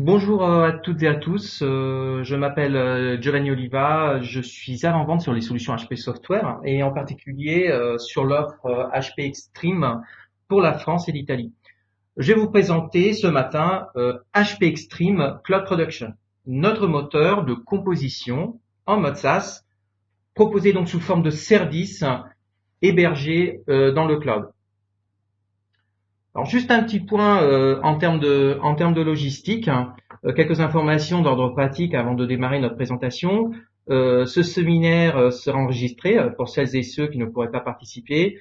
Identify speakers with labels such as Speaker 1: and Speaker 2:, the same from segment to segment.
Speaker 1: Bonjour à toutes et à tous, je m'appelle Giovanni Oliva, je suis avant-vente sur les solutions HP Software et en particulier sur l'offre HP Extreme pour la France et l'Italie. Je vais vous présenter ce matin HP Extreme Cloud Production, notre moteur de composition en mode SaaS, proposé donc sous forme de service hébergé dans le cloud. Alors juste un petit point en termes de logistique, quelques informations d'ordre pratique avant de démarrer notre présentation. Ce séminaire sera enregistré pour celles et ceux qui ne pourraient pas participer.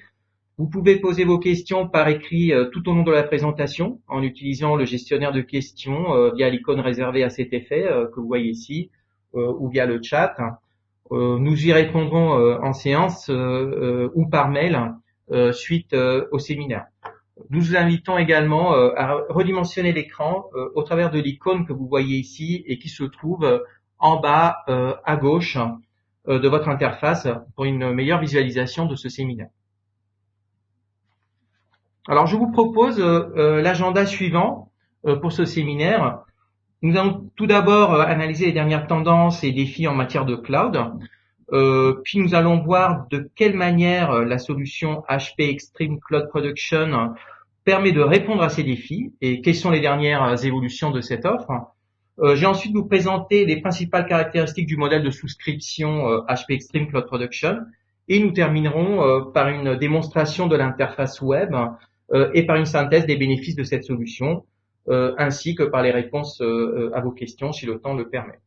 Speaker 1: Vous pouvez poser vos questions par écrit tout au long de la présentation en utilisant le gestionnaire de questions via l'icône réservée à cet effet que vous voyez ici ou via le chat. Nous y répondrons en séance ou par mail suite au séminaire. Nous vous invitons également à redimensionner l'écran au travers de l'icône que vous voyez ici et qui se trouve en bas à gauche de votre interface pour une meilleure visualisation de ce séminaire. Alors je vous propose l'agenda suivant pour ce séminaire. Nous allons tout d'abord analyser les dernières tendances et défis en matière de cloud. Puis nous allons voir de quelle manière la solution HP Extreme Cloud Production permet de répondre à ces défis et quelles sont les dernières évolutions de cette offre. Je vais ensuite vous présenter les principales caractéristiques du modèle de souscription HP Extreme Cloud Production et nous terminerons par une démonstration de l'interface web et par une synthèse des bénéfices de cette solution ainsi que par les réponses à vos questions si le temps le permet.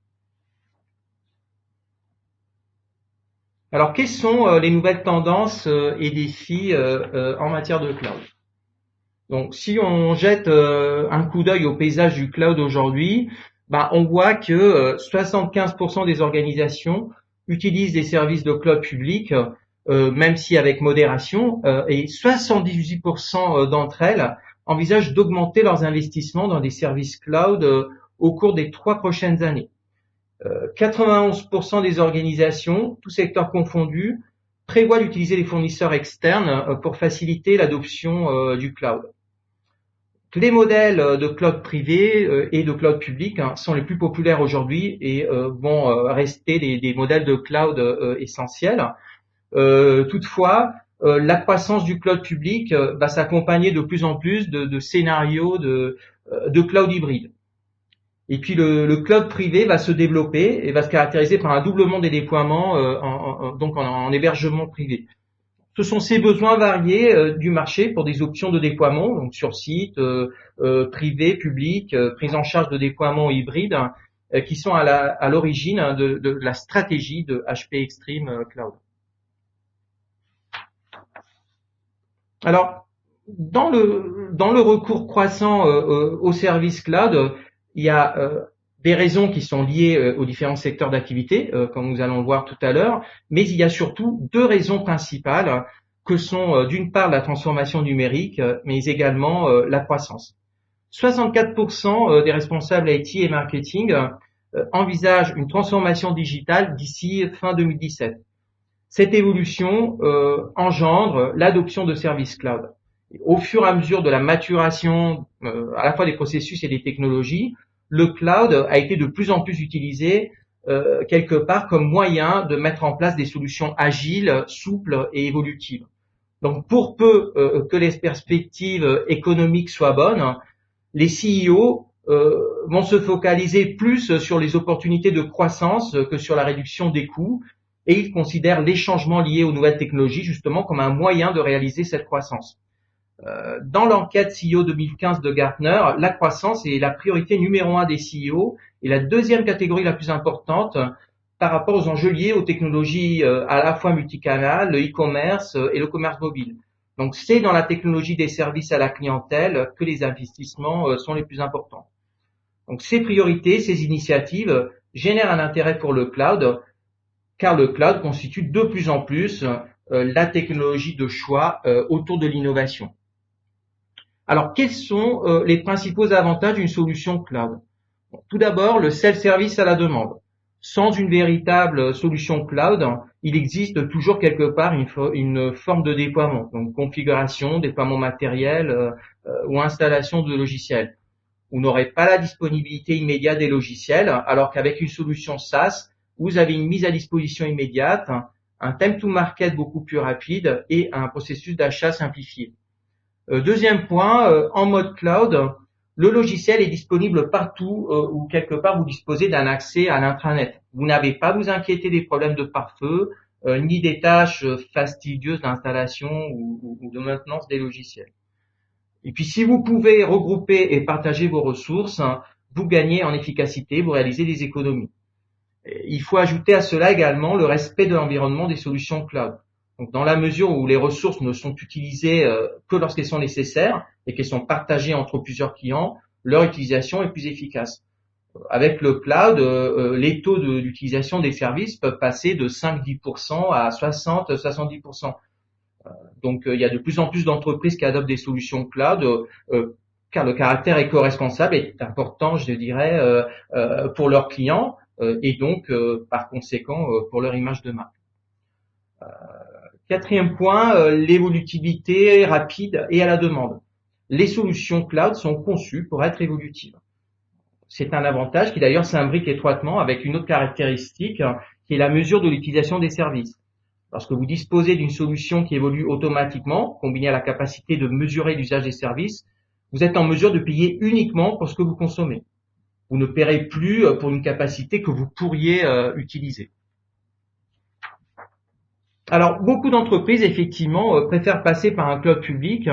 Speaker 1: Alors, quelles sont les nouvelles tendances et défis en matière de cloud? Donc, si on jette un coup d'œil au paysage du cloud aujourd'hui, on voit que 75% des organisations utilisent des services de cloud public, même si avec modération, et 78% d'entre elles envisagent d'augmenter leurs investissements dans des services cloud au cours des 3 prochaines années. 91% des organisations, tous secteurs confondus, prévoient d'utiliser les fournisseurs externes pour faciliter l'adoption du cloud. Les modèles de cloud privé et de cloud public sont les plus populaires aujourd'hui et vont rester des modèles de cloud essentiels. Toutefois, la croissance du cloud public va s'accompagner de plus en plus de scénarios de cloud hybride. Et puis le cloud privé va se développer et va se caractériser par un doublement des déploiements en hébergement privé. Ce sont ces besoins variés du marché pour des options de déploiement, donc sur site, privé, public, prise en charge de déploiement hybride, qui sont à l'origine de la stratégie de HP Extreme Cloud. Alors, dans le recours croissant aux services cloud, il y a des raisons qui sont liées aux différents secteurs d'activité, comme nous allons le voir tout à l'heure, mais il y a surtout 2 raisons principales que sont d'une part la transformation numérique, mais également la croissance. 64% des responsables IT et marketing envisagent une transformation digitale d'ici fin 2017. Cette évolution engendre l'adoption de services cloud. Au fur et à mesure de la maturation à la fois des processus et des technologies, le cloud a été de plus en plus utilisé quelque part comme moyen de mettre en place des solutions agiles, souples et évolutives. Donc pour peu que les perspectives économiques soient bonnes, les CEO vont se focaliser plus sur les opportunités de croissance que sur la réduction des coûts et ils considèrent les changements liés aux nouvelles technologies justement comme un moyen de réaliser cette croissance. Dans l'enquête CEO 2015 de Gartner, la croissance est la priorité numéro 1 des CEO et la deuxième catégorie la plus importante par rapport aux enjeux liés aux technologies à la fois multicanal, le e-commerce et le commerce mobile. Donc c'est dans la technologie des services à la clientèle que les investissements sont les plus importants. Donc ces priorités, ces initiatives génèrent un intérêt pour le cloud car le cloud constitue de plus en plus la technologie de choix autour de l'innovation. Alors, quels sont les principaux avantages d'une solution cloud? Tout d'abord, le self-service à la demande. Sans une véritable solution cloud, il existe toujours quelque part une forme de déploiement, donc configuration, déploiement matériel ou installation de logiciels. vous n'aurez pas la disponibilité immédiate des logiciels, alors qu'avec une solution SaaS, vous avez une mise à disposition immédiate, un time to market beaucoup plus rapide et un processus d'achat simplifié. Deuxième point, en mode cloud, le logiciel est disponible partout où quelque part vous disposez d'un accès à l'intranet. Vous n'avez pas à vous inquiéter des problèmes de pare-feu, ni des tâches fastidieuses d'installation ou de maintenance des logiciels. Et puis si vous pouvez regrouper et partager vos ressources, vous gagnez en efficacité, vous réalisez des économies. Il faut ajouter à cela également le respect de l'environnement des solutions cloud. Donc, dans la mesure où les ressources ne sont utilisées que lorsqu'elles sont nécessaires et qu'elles sont partagées entre plusieurs clients, leur utilisation est plus efficace. Avec le cloud, les taux d'utilisation des services peuvent passer de 5-10% à 60-70%. Donc, il y a de plus en plus d'entreprises qui adoptent des solutions cloud car le caractère éco-responsable est important, je dirais, pour leurs clients et donc, par conséquent, pour leur image de marque. Quatrième point, l'évolutivité rapide et à la demande. Les solutions cloud sont conçues pour être évolutives. C'est un avantage qui d'ailleurs s'imbrique étroitement avec une autre caractéristique qui est la mesure de l'utilisation des services. Lorsque vous disposez d'une solution qui évolue automatiquement, combinée à la capacité de mesurer l'usage des services, vous êtes en mesure de payer uniquement pour ce que vous consommez. Vous ne paierez plus pour une capacité que vous pourriez utiliser. Alors, beaucoup d'entreprises, effectivement, préfèrent passer par un cloud public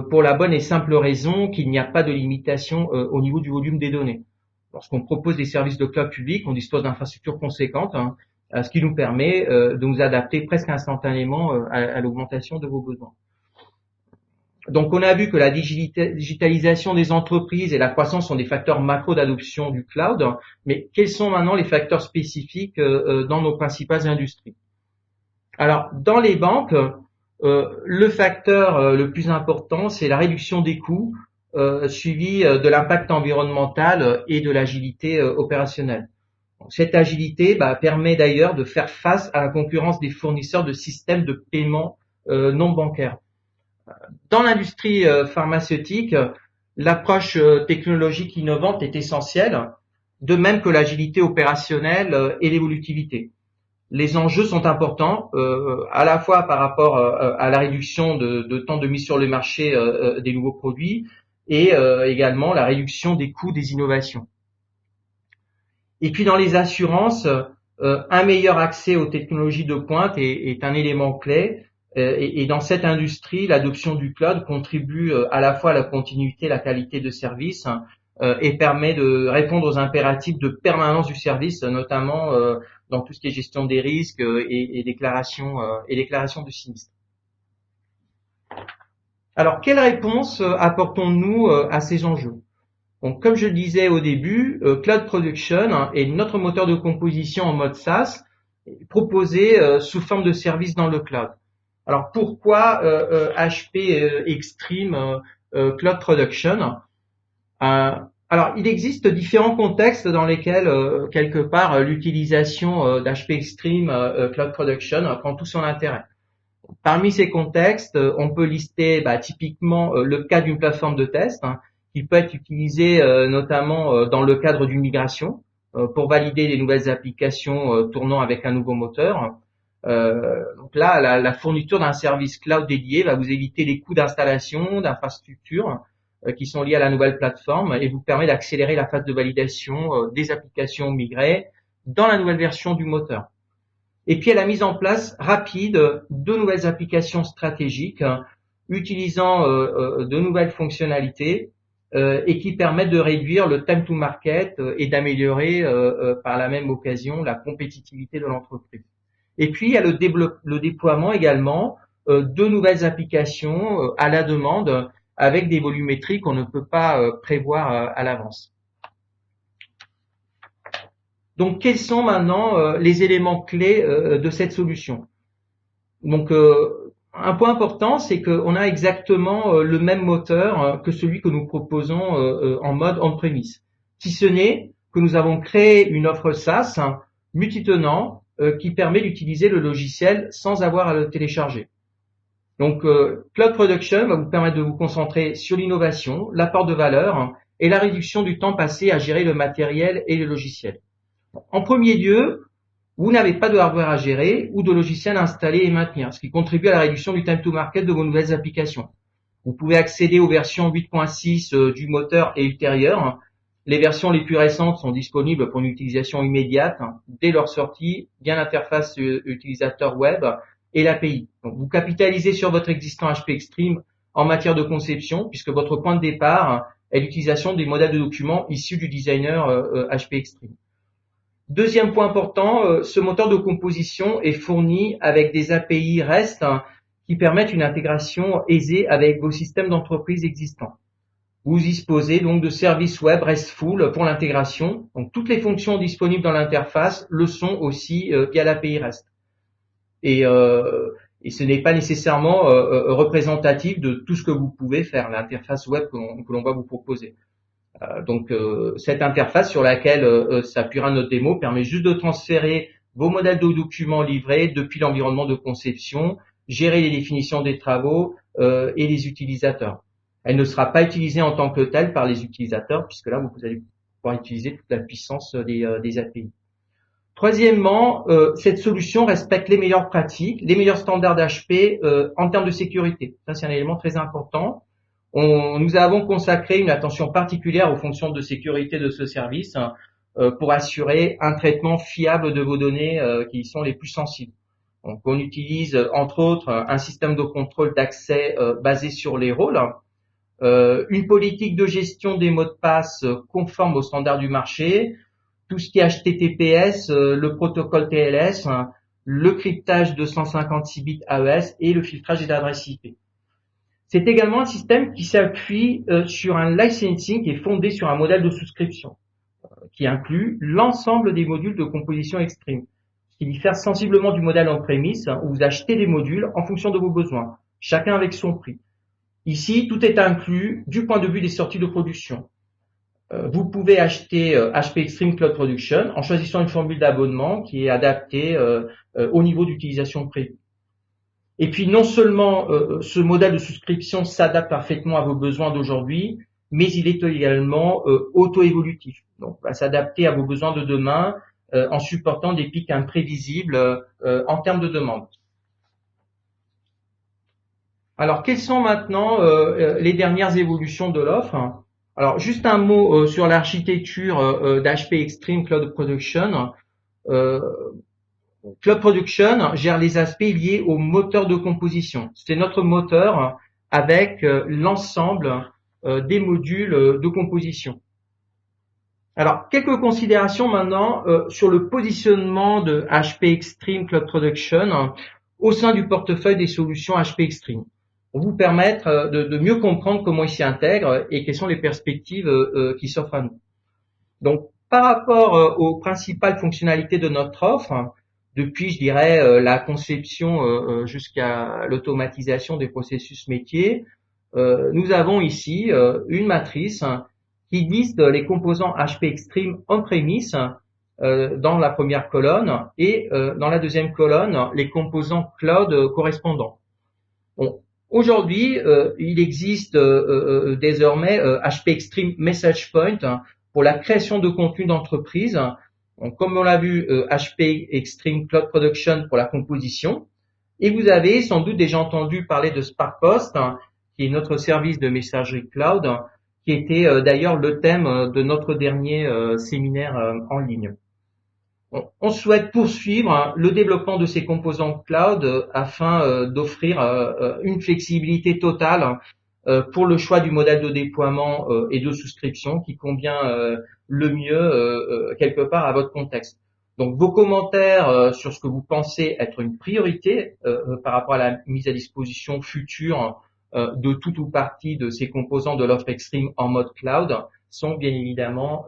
Speaker 1: pour la bonne et simple raison qu'il n'y a pas de limitation au niveau du volume des données. Lorsqu'on propose des services de cloud public, on dispose d'infrastructures conséquentes, ce qui nous permet de nous adapter presque instantanément à l'augmentation de vos besoins. Donc, on a vu que la digitalisation des entreprises et la croissance sont des facteurs macro d'adoption du cloud, mais quels sont maintenant les facteurs spécifiques dans nos principales industries ? Alors, dans les banques, le facteur le plus important, c'est la réduction des coûts, suivi de l'impact environnemental et de l'agilité opérationnelle. Donc, cette agilité permet d'ailleurs de faire face à la concurrence des fournisseurs de systèmes de paiement non bancaires. Dans l'industrie pharmaceutique, l'approche technologique innovante est essentielle, de même que l'agilité opérationnelle et l'évolutivité. Les enjeux sont importants, à la fois par rapport à la réduction de temps de mise sur le marché des nouveaux produits et également la réduction des coûts des innovations. Et puis dans les assurances, un meilleur accès aux technologies de pointe est un élément clé. Et dans cette industrie, l'adoption du cloud contribue à la fois à la continuité et la qualité de service et permet de répondre aux impératifs de permanence du service, notamment dans tout ce qui est gestion des risques et déclaration de sinistres. Alors, quelle réponse apportons-nous à ces enjeux ? Donc, comme je le disais au début, Cloud Production est notre moteur de composition en mode SaaS proposé sous forme de service dans le cloud. Alors, pourquoi HP Extreme Cloud Production ? Alors, il existe différents contextes dans lesquels, quelque part, l'utilisation d'HP Extreme Cloud Production prend tout son intérêt. Parmi ces contextes, on peut lister typiquement le cas d'une plateforme de test qui peut être utilisée notamment dans le cadre d'une migration pour valider les nouvelles applications tournant avec un nouveau moteur. Donc là, la fourniture d'un service cloud dédié va vous éviter les coûts d'installation, d'infrastructure qui sont liés à la nouvelle plateforme et vous permet d'accélérer la phase de validation des applications migrées dans la nouvelle version du moteur. Et puis, à la mise en place rapide de nouvelles applications stratégiques utilisant de nouvelles fonctionnalités et qui permettent de réduire le time to market et d'améliorer par la même occasion la compétitivité de l'entreprise. Et puis, il y a le déploiement également de nouvelles applications à la demande avec des volumétries qu'on ne peut pas prévoir à l'avance. Donc, quels sont maintenant les éléments clés de cette solution ? Donc, un point important, c'est qu'on a exactement le même moteur que celui que nous proposons en mode on-premise. Si ce n'est que nous avons créé une offre SaaS multitenant qui permet d'utiliser le logiciel sans avoir à le télécharger. Donc, Cloud Production va vous permettre de vous concentrer sur l'innovation, l'apport de valeur et la réduction du temps passé à gérer le matériel et le logiciel. En premier lieu, vous n'avez pas de hardware à gérer ou de logiciel à installer et maintenir, ce qui contribue à la réduction du time to market de vos nouvelles applications. Vous pouvez accéder aux versions 8.6 du moteur et ultérieures. Les versions les plus récentes sont disponibles pour une utilisation immédiate dès leur sortie via l'interface utilisateur web et l'API. Donc, vous capitalisez sur votre existant HP Extreme en matière de conception, puisque votre point de départ est l'utilisation des modèles de documents issus du designer HP Extreme. Deuxième point important, ce moteur de composition est fourni avec des API REST qui permettent une intégration aisée avec vos systèmes d'entreprise existants. Vous disposez donc de services web RESTful pour l'intégration. Donc toutes les fonctions disponibles dans l'interface le sont aussi via l'API REST. Et ce n'est pas nécessairement représentatif de tout ce que vous pouvez faire, l'interface web que l'on va vous proposer. Donc cette interface sur laquelle s'appuiera notre démo permet juste de transférer vos modèles de documents livrés depuis l'environnement de conception, gérer les définitions des travaux et les utilisateurs. Elle ne sera pas utilisée en tant que telle par les utilisateurs, puisque là vous allez pouvoir utiliser toute la puissance des API. Troisièmement, cette solution respecte les meilleures pratiques, les meilleurs standards d'HP en termes de sécurité. Ça, c'est un élément très important. Nous avons consacré une attention particulière aux fonctions de sécurité de ce service pour assurer un traitement fiable de vos données qui sont les plus sensibles. Donc, on utilise entre autres un système de contrôle d'accès basé sur les rôles, une politique de gestion des mots de passe conforme aux standards du marché, tout ce qui est HTTPS, le protocole TLS, le cryptage de 156 bits AES et le filtrage des adresses IP. C'est également un système qui s'appuie sur un licensing qui est fondé sur un modèle de souscription qui inclut l'ensemble des modules de composition Extreme, ce qui diffère sensiblement du modèle on-premise où vous achetez des modules en fonction de vos besoins, chacun avec son prix. Ici, tout est inclus du point de vue des sorties de production. Vous pouvez acheter HP Extreme Cloud Production en choisissant une formule d'abonnement qui est adaptée au niveau d'utilisation prévu. Et puis non seulement ce modèle de souscription s'adapte parfaitement à vos besoins d'aujourd'hui, mais il est également auto-évolutif. Donc va s'adapter à vos besoins de demain en supportant des pics imprévisibles en termes de demande. Alors quelles sont maintenant les dernières évolutions de l'offre? Alors juste un mot sur l'architecture d'HP Extreme Cloud Production. Cloud Production gère les aspects liés au moteur de composition. C'est notre moteur avec l'ensemble des modules de composition. Alors, quelques considérations maintenant sur le positionnement de HP Extreme Cloud Production au sein du portefeuille des solutions HP Extreme, pour vous permettre de mieux comprendre comment il s'y intègre et quelles sont les perspectives qui s'offrent à nous. Donc, par rapport aux principales fonctionnalités de notre offre, depuis, je dirais, la conception jusqu'à l'automatisation des processus métiers, nous avons ici une matrice qui liste les composants HP Extreme on-premise dans la première colonne et dans la deuxième colonne, les composants cloud correspondants. Bon, aujourd'hui, il existe désormais HP Extreme Message Point pour la création de contenu d'entreprise. Donc, comme on l'a vu, HP Extreme Cloud Production pour la composition. Et vous avez sans doute déjà entendu parler de SparkPost, qui est notre service de messagerie cloud, qui était d'ailleurs le thème de notre dernier séminaire en ligne. On souhaite poursuivre le développement de ces composants cloud afin d'offrir une flexibilité totale pour le choix du modèle de déploiement et de souscription qui convient le mieux quelque part à votre contexte. Donc vos commentaires sur ce que vous pensez être une priorité par rapport à la mise à disposition future de tout ou partie de ces composants de l'offre Extreme en mode cloud sont bien évidemment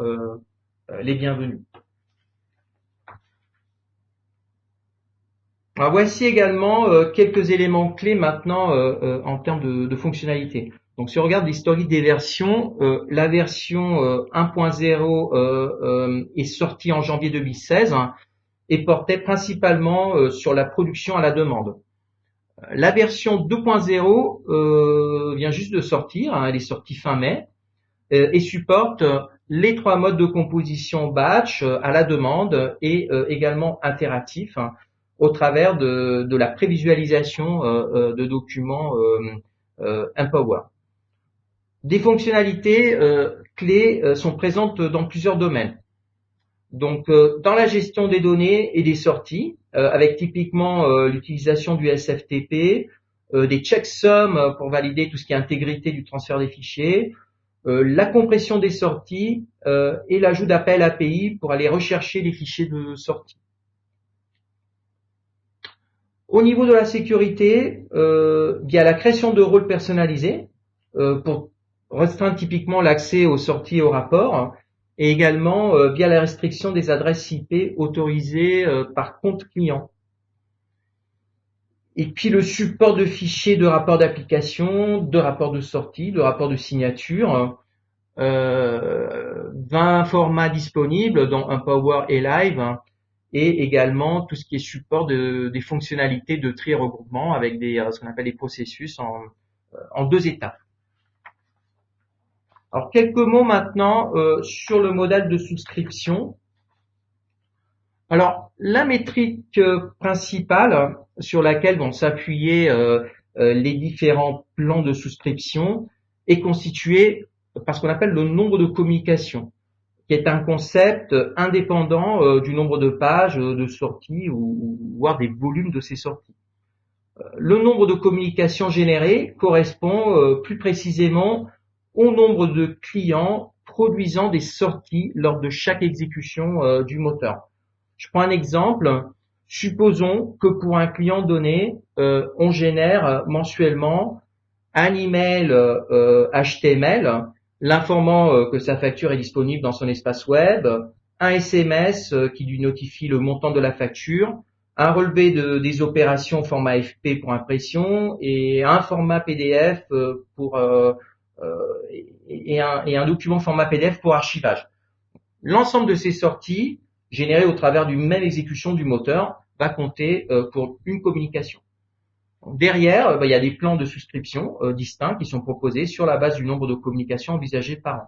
Speaker 1: les bienvenus. Alors voici également quelques éléments clés maintenant en termes de fonctionnalité. Donc si on regarde l'historique des versions, la version 1.0 est sortie en janvier 2016 et portait principalement sur la production à la demande. La version 2.0 vient juste de sortir, elle est sortie fin mai. et supporte les 3 modes de composition batch à la demande et également itératif au travers de la prévisualisation de documents Empower. Des fonctionnalités clés sont présentes dans plusieurs domaines. Donc, dans la gestion des données et des sorties, avec typiquement l'utilisation du SFTP, des checksums pour valider tout ce qui est intégrité du transfert des fichiers, la compression des sorties et l'ajout d'appels API pour aller rechercher les fichiers de sortie. Au niveau de la sécurité, via la création de rôles personnalisés pour restreindre typiquement l'accès aux sorties et aux rapports, et également via la restriction des adresses IP autorisées par compte client. Et puis le support de fichiers de rapports d'application, de rapports de sortie, de rapports de signature, 20 formats disponibles dont Empower et Live, et également tout ce qui est support des fonctionnalités de tri et regroupement avec ce qu'on appelle des processus en 2 étapes. Alors quelques mots maintenant sur le modèle de souscription. Alors la métrique principale sur laquelle vont s'appuyer les différents plans de souscription est constituée par ce qu'on appelle le nombre de communications, qui est un concept indépendant du nombre de pages de sorties ou voire des volumes de ces sorties. Le nombre de communications générées correspond plus précisément au nombre de clients produisant des sorties lors de chaque exécution du moteur. Je prends un exemple. Supposons que pour un client donné, on génère mensuellement un email HTML l'informant que sa facture est disponible dans son espace web, un SMS qui lui notifie le montant de la facture, un relevé des opérations au format FP pour impression et un format PDF et un document format PDF pour archivage. L'ensemble de ces sorties, générées au travers d'une même exécution du moteur, va compter pour une communication. Derrière, il y a des plans de souscription distincts qui sont proposés sur la base du nombre de communications envisagées par an.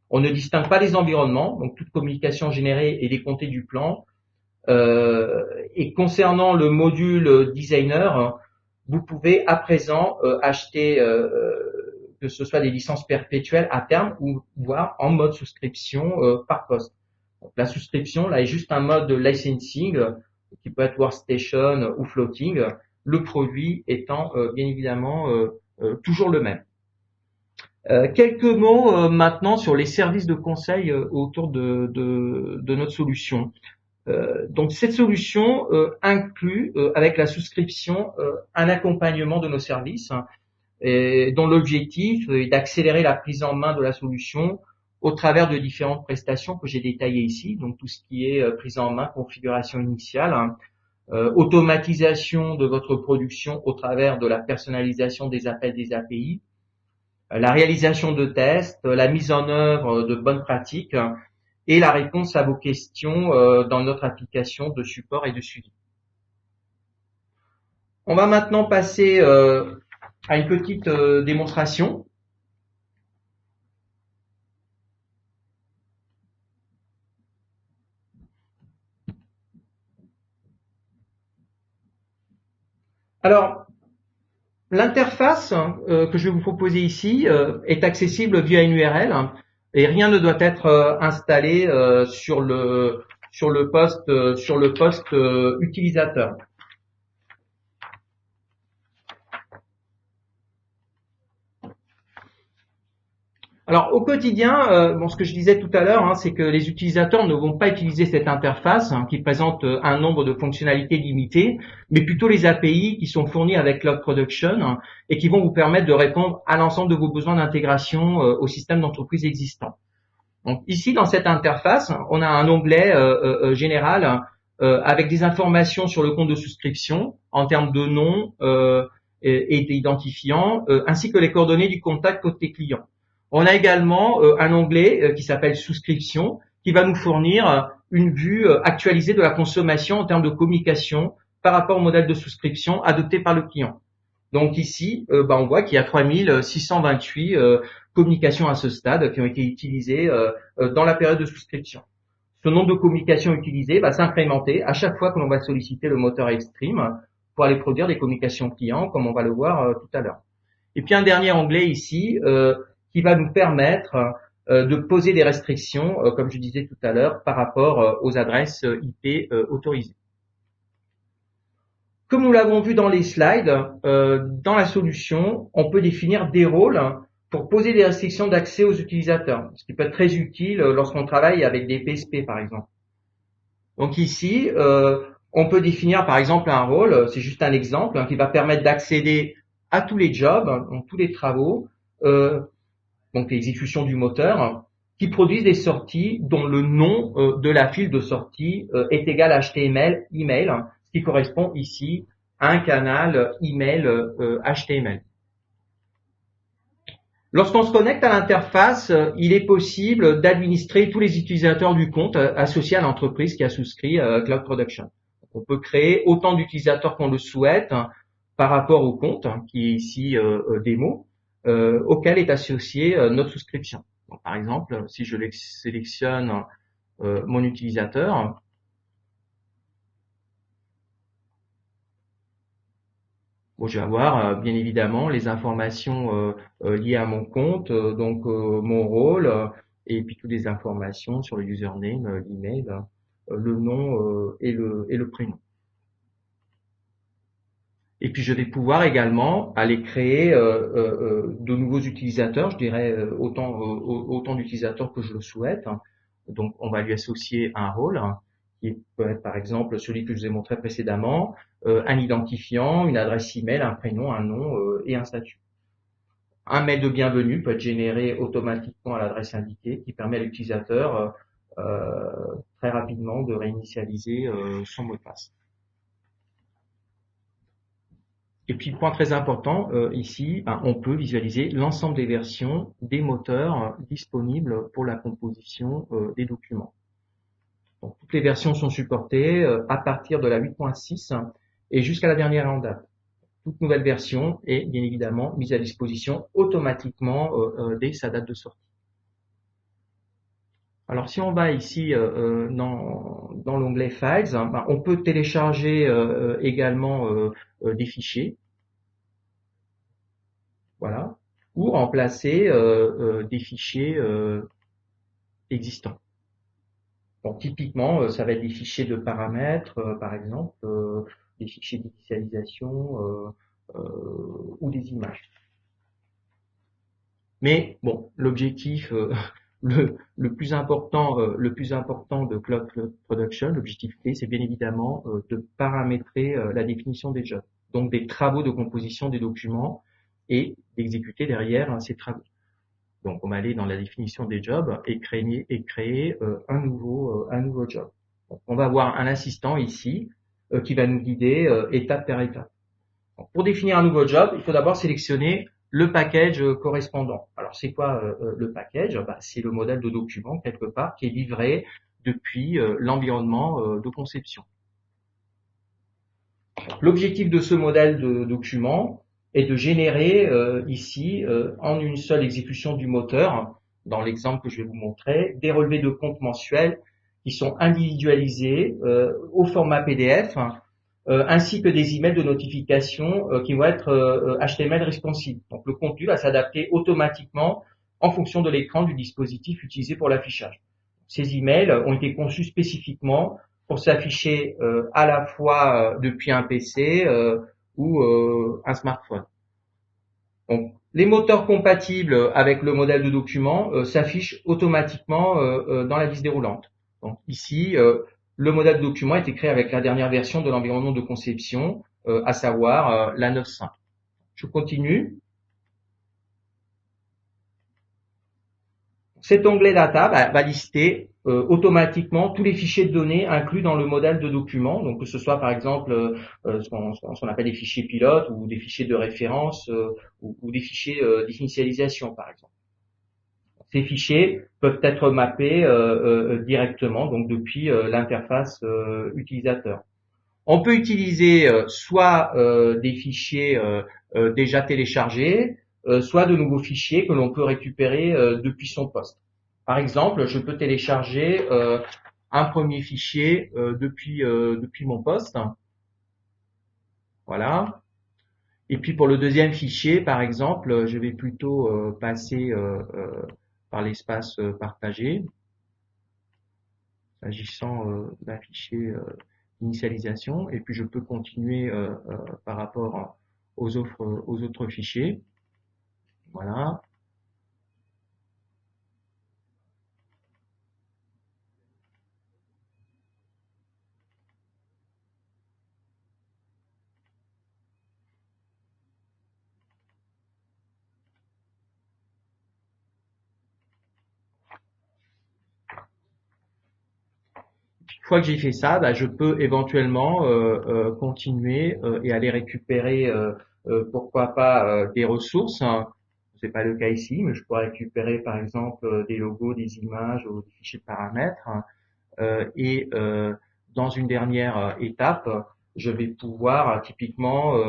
Speaker 1: On ne distingue pas les environnements, donc toute communication générée est décomptée du plan. Et concernant le module Designer, vous pouvez à présent acheter que ce soit des licences perpétuelles à terme ou voire en mode souscription par poste. Donc, la souscription là est juste un mode de licensing qui peut être workstation ou floating, le produit étant bien évidemment toujours le même. Quelques mots maintenant sur les services de conseil autour de notre solution. Donc cette solution inclut avec la souscription un accompagnement de nos services dont l'objectif est d'accélérer la prise en main de la solution au travers de différentes prestations que j'ai détaillées ici, donc tout ce qui est prise en main, configuration initiale, automatisation de votre production au travers de la personnalisation des appels des API, la réalisation de tests, la mise en œuvre de bonnes pratiques et la réponse à vos questions dans notre application de support et de suivi. On va maintenant passer à une petite démonstration. Alors, l'interface que je vais vous proposer ici est accessible via une URL et rien ne doit être installé sur le poste utilisateur. Alors au quotidien, ce que je disais tout à l'heure, c'est que les utilisateurs ne vont pas utiliser cette interface qui présente un nombre de fonctionnalités limitées, mais plutôt les API qui sont fournies avec Cloud Production et qui vont vous permettre de répondre à l'ensemble de vos besoins d'intégration au système d'entreprise existant. Donc ici, dans cette interface, on a un onglet général avec des informations sur le compte de souscription en termes de nom et d'identifiant, ainsi que les coordonnées du contact côté client. On a également un onglet qui s'appelle souscription qui va nous fournir une vue actualisée de la consommation en termes de communication par rapport au modèle de souscription adopté par le client. Donc ici, on voit qu'il y a 3628 communications à ce stade qui ont été utilisées dans la période de souscription. Ce nombre de communications utilisées va s'incrémenter à chaque fois que l'on va solliciter le moteur Xstream pour aller produire des communications clients, comme on va le voir tout à l'heure. Et puis un dernier onglet ici qui va nous permettre de poser des restrictions, comme je disais tout à l'heure, par rapport aux adresses IP autorisées. Comme nous l'avons vu dans les slides, dans la solution, on peut définir des rôles pour poser des restrictions d'accès aux utilisateurs, ce qui peut être très utile lorsqu'on travaille avec des PSP par exemple. Donc ici, on peut définir par exemple un rôle, c'est juste un exemple, qui va permettre d'accéder à tous les jobs, donc tous les travaux, donc l'exécution du moteur, qui produisent des sorties dont le nom de la file de sortie est égal à HTML email, ce qui correspond ici à un canal email HTML. Lorsqu'on se connecte à l'interface, il est possible d'administrer tous les utilisateurs du compte associés à l'entreprise qui a souscrit Cloud Production. On peut créer autant d'utilisateurs qu'on le souhaite par rapport au compte, qui est ici démo, auquel est associée notre souscription. Donc, par exemple, si je sélectionne mon utilisateur, je vais avoir bien évidemment les informations liées à mon compte, donc mon rôle, et puis toutes les informations sur le username, l'email, le nom et le prénom. Et puis je vais pouvoir également aller créer de nouveaux utilisateurs, je dirais autant d'utilisateurs que je le souhaite. Donc on va lui associer un rôle qui peut être par exemple celui que je vous ai montré précédemment, un identifiant, une adresse email, un prénom, un nom et un statut. Un mail de bienvenue peut être généré automatiquement à l'adresse indiquée qui permet à l'utilisateur très rapidement de réinitialiser son mot de passe. Et puis, point très important, ici, on peut visualiser l'ensemble des versions des moteurs disponibles pour la composition des documents. Donc, toutes les versions sont supportées à partir de la 8.6 et jusqu'à la dernière en date. Toute nouvelle version est bien évidemment mise à disposition automatiquement dès sa date de sortie. Alors, si on va ici dans l'onglet Files, on peut télécharger également des fichiers, voilà, ou remplacer des fichiers existants. Donc, typiquement, ça va être des fichiers de paramètres, par exemple, des fichiers d'initialisation ou des images. Mais bon, l'objectif le plus important de Cloud Production, l'objectif clé, c'est bien évidemment de paramétrer la définition des jobs, donc des travaux de composition des documents et d'exécuter derrière ces travaux. Donc on va aller dans la définition des jobs et créer un nouveau job. Donc, on va avoir un assistant ici qui va nous guider étape par étape. Donc, pour définir un nouveau job, il faut d'abord sélectionner le package correspondant. Alors c'est quoi le package? C'est le modèle de document quelque part qui est livré depuis l'environnement de conception. L'objectif de ce modèle de document est de générer ici en une seule exécution du moteur, dans l'exemple que je vais vous montrer, des relevés de compte mensuels qui sont individualisés au format PDF, ainsi que des emails de notification qui vont être HTML responsive. Donc le contenu va s'adapter automatiquement en fonction de l'écran du dispositif utilisé pour l'affichage. Ces emails ont été conçus spécifiquement pour s'afficher à la fois depuis un PC ou un smartphone. Donc les moteurs compatibles avec le modèle de document s'affichent automatiquement dans la liste déroulante. Donc ici, le modèle de document a été créé avec la dernière version de l'environnement de conception, à savoir la 9.5. Je continue. Cet onglet Data va lister automatiquement tous les fichiers de données inclus dans le modèle de document, donc que ce soit par exemple ce qu'on appelle des fichiers pilotes ou des fichiers de référence ou des fichiers d'initialisation par exemple. Ces fichiers peuvent être mappés directement donc depuis l'interface utilisateur. On peut utiliser soit des fichiers déjà téléchargés, soit de nouveaux fichiers que l'on peut récupérer depuis son poste. Par exemple, je peux télécharger un premier fichier depuis mon poste. Voilà. Et puis pour le deuxième fichier, par exemple, je vais plutôt passer par l'espace partagé, s'agissant d'un fichier d'initialisation. Et puis je peux continuer par rapport aux autres fichiers. Voilà. Une fois que j'ai fait ça, bah, je peux éventuellement continuer et aller récupérer, pourquoi pas, des ressources. Hein. C'est pas le cas ici, mais je pourrais récupérer par exemple des logos, des images ou des fichiers de paramètres. Hein. Et dans une dernière étape, je vais pouvoir typiquement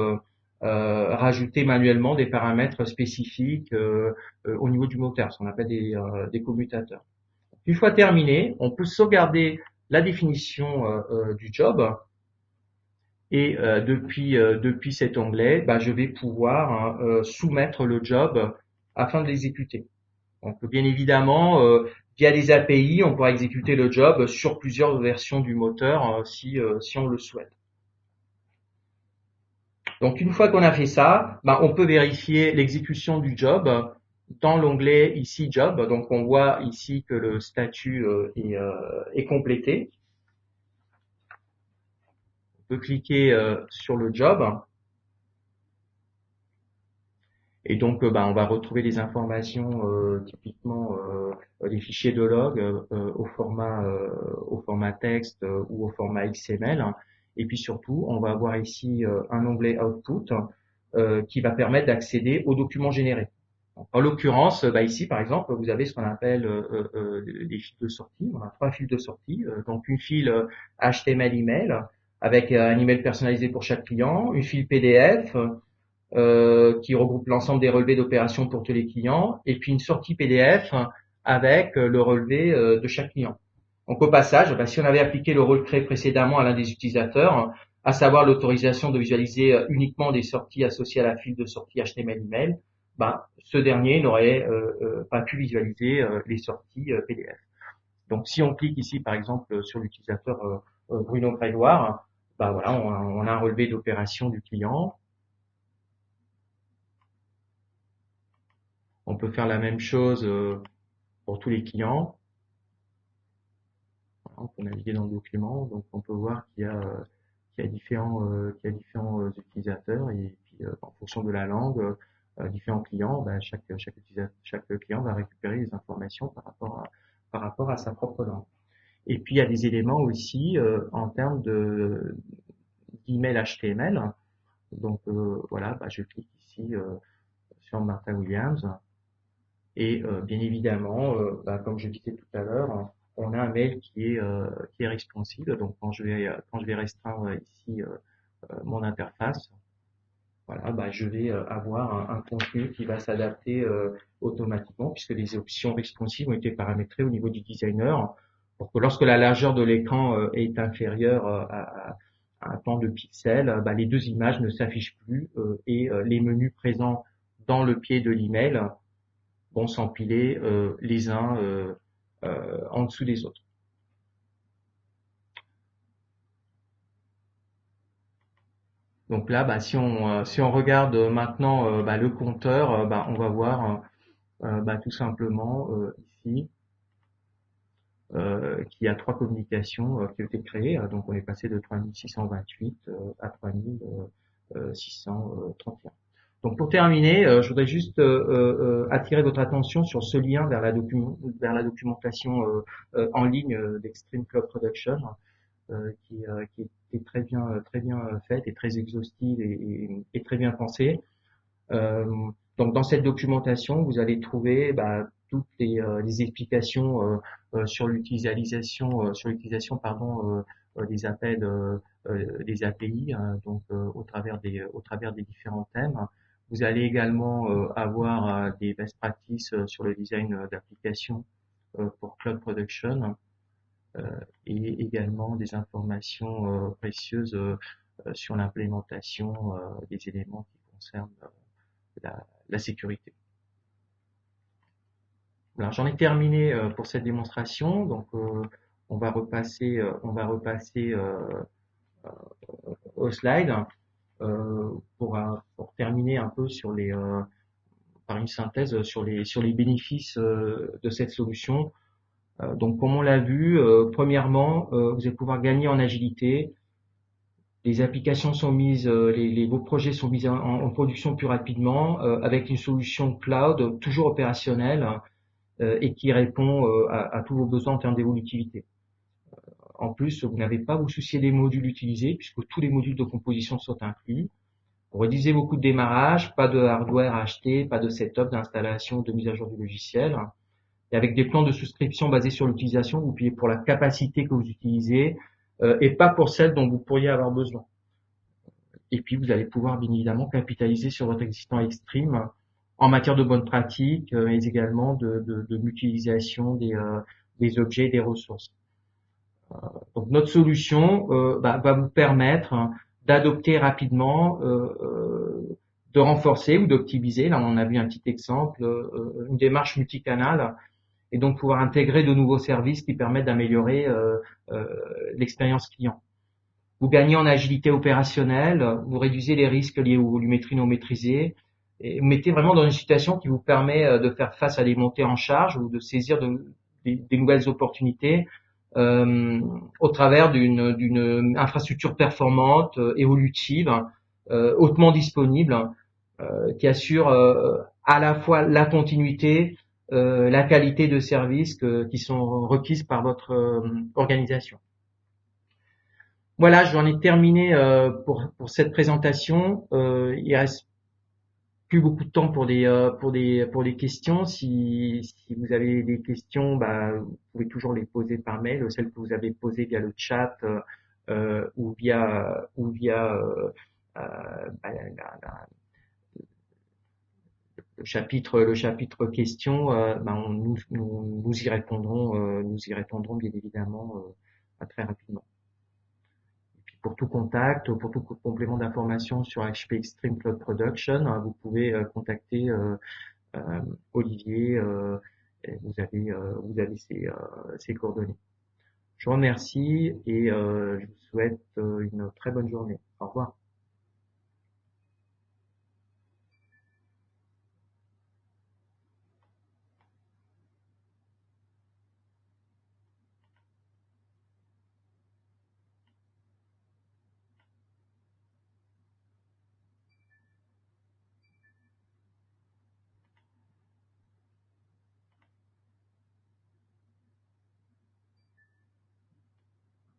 Speaker 1: rajouter manuellement des paramètres spécifiques au niveau du moteur, ce qu'on appelle des commutateurs. Une fois terminé, on peut sauvegarder la définition du job et depuis cet onglet, bah, je vais pouvoir hein, soumettre le job afin de l'exécuter. Donc bien évidemment, via des API, on pourra exécuter le job sur plusieurs versions du moteur si on le souhaite. Donc une fois qu'on a fait ça, bah, on peut vérifier l'exécution du job dans l'onglet ici Job. Donc on voit ici que le statut est complété. On peut cliquer sur le job et donc bah, on va retrouver des informations typiquement des fichiers de log au format texte ou au format XML. Et puis surtout, on va avoir ici un onglet Output qui va permettre d'accéder aux documents générés. Donc, en l'occurrence, bah, ici par exemple, vous avez ce qu'on appelle des fils de sortie. On a 3 fils de sortie. Donc une file HTML email avec un email personnalisé pour chaque client, une file PDF qui regroupe l'ensemble des relevés d'opérations pour tous les clients, et puis une sortie PDF avec le relevé de chaque client. Donc au passage, bah, si on avait appliqué le rôle créé précédemment à l'un des utilisateurs, à savoir l'autorisation de visualiser uniquement des sorties associées à la file de sortie HTML email, bah, ce dernier n'aurait pas pu visualiser les sorties PDF. Donc si on clique ici par exemple sur l'utilisateur Bruno Grégoire, bah voilà, on a un relevé d'opération du client. On peut faire la même chose pour tous les clients. On peut naviguer dans le document, donc on peut voir qu'il y a différents utilisateurs et puis en fonction de la langue, différents clients, ben, chaque client va récupérer des informations par rapport à sa propre langue. Et puis il y a des éléments aussi en termes d'email HTML. Donc voilà, bah, je clique ici sur Martha Williams. Et bien évidemment, bah, comme je disais tout à l'heure, on a un mail qui est responsive. Donc quand je vais restreindre ici mon interface, voilà, bah, je vais avoir un contenu qui va s'adapter automatiquement puisque les options responsive ont été paramétrées au niveau du designer pour que lorsque la largeur de l'écran est inférieure à un temps de pixels, bah, les deux images ne s'affichent plus et les menus présents dans le pied de l'email vont s'empiler les uns en dessous des autres. Donc là, bah, si on regarde maintenant bah, le compteur, bah, on va voir bah, tout simplement ici qu'il y a 3 communications qui ont été créées. Donc on est passé de 3628 à 3631. Donc pour terminer, je voudrais juste attirer votre attention sur ce lien vers vers la documentation en ligne d'Extreme Cloud Production, qui est très bien faite et très exhaustive et très bien pensée. Euh, donc dans cette documentation, vous allez trouver bah, toutes les explications sur l'utilisation des appels, des API, hein, donc au travers des différents thèmes. Vous allez également avoir des best practices sur le design d'applications pour Cloud Production et également des informations précieuses sur l'implémentation des éléments qui concernent la sécurité. Voilà, j'en ai terminé pour cette démonstration. Donc, on va repasser au slide pour terminer un peu sur par une synthèse sur les bénéfices de cette solution. Donc, comme on l'a vu, premièrement, vous allez pouvoir gagner en agilité. Les applications sont mises, vos projets sont mis en production plus rapidement avec une solution cloud toujours opérationnelle et qui répond à tous vos besoins en termes d'évolutivité. En plus, vous n'avez pas à vous soucier des modules utilisés puisque tous les modules de composition sont inclus. Vous réduisez vos coûts de démarrage, pas de hardware à acheter, pas de setup, d'installation, de mise à jour du logiciel. Et avec des plans de souscription basés sur l'utilisation, vous payez pour la capacité que vous utilisez et pas pour celle dont vous pourriez avoir besoin. Et puis, vous allez pouvoir bien évidemment capitaliser sur votre existant Extreme en matière de bonnes pratiques, mais également de mutualisation des objets et des ressources. Donc, notre solution va vous permettre d'adopter rapidement, de renforcer ou d'optimiser. Là, on a vu un petit exemple, une démarche multicanal, et donc pouvoir intégrer de nouveaux services qui permettent d'améliorer l'expérience client. Vous gagnez en agilité opérationnelle, vous réduisez les risques liés aux volumétries non maîtrisées, et vous mettez vraiment dans une situation qui vous permet de faire face à des montées en charge ou de saisir des nouvelles opportunités au travers d'une infrastructure performante, évolutive, hautement disponible, qui assure à la fois la continuité, la qualité de service qui sont requises par votre organisation. Voilà, j'en ai terminé pour cette présentation. Il reste plus beaucoup de temps pour les questions. Si vous avez des questions, vous pouvez toujours les poser par mail, celles que vous avez posées via le chat ou via le chapitre questions. Nous y répondrons bien évidemment très rapidement. Pour tout contact, pour tout complément d'information sur HP Extreme Cloud Production, vous pouvez contacter Olivier. Vous avez ses coordonnées. Je vous remercie et je vous souhaite une très bonne journée. Au revoir.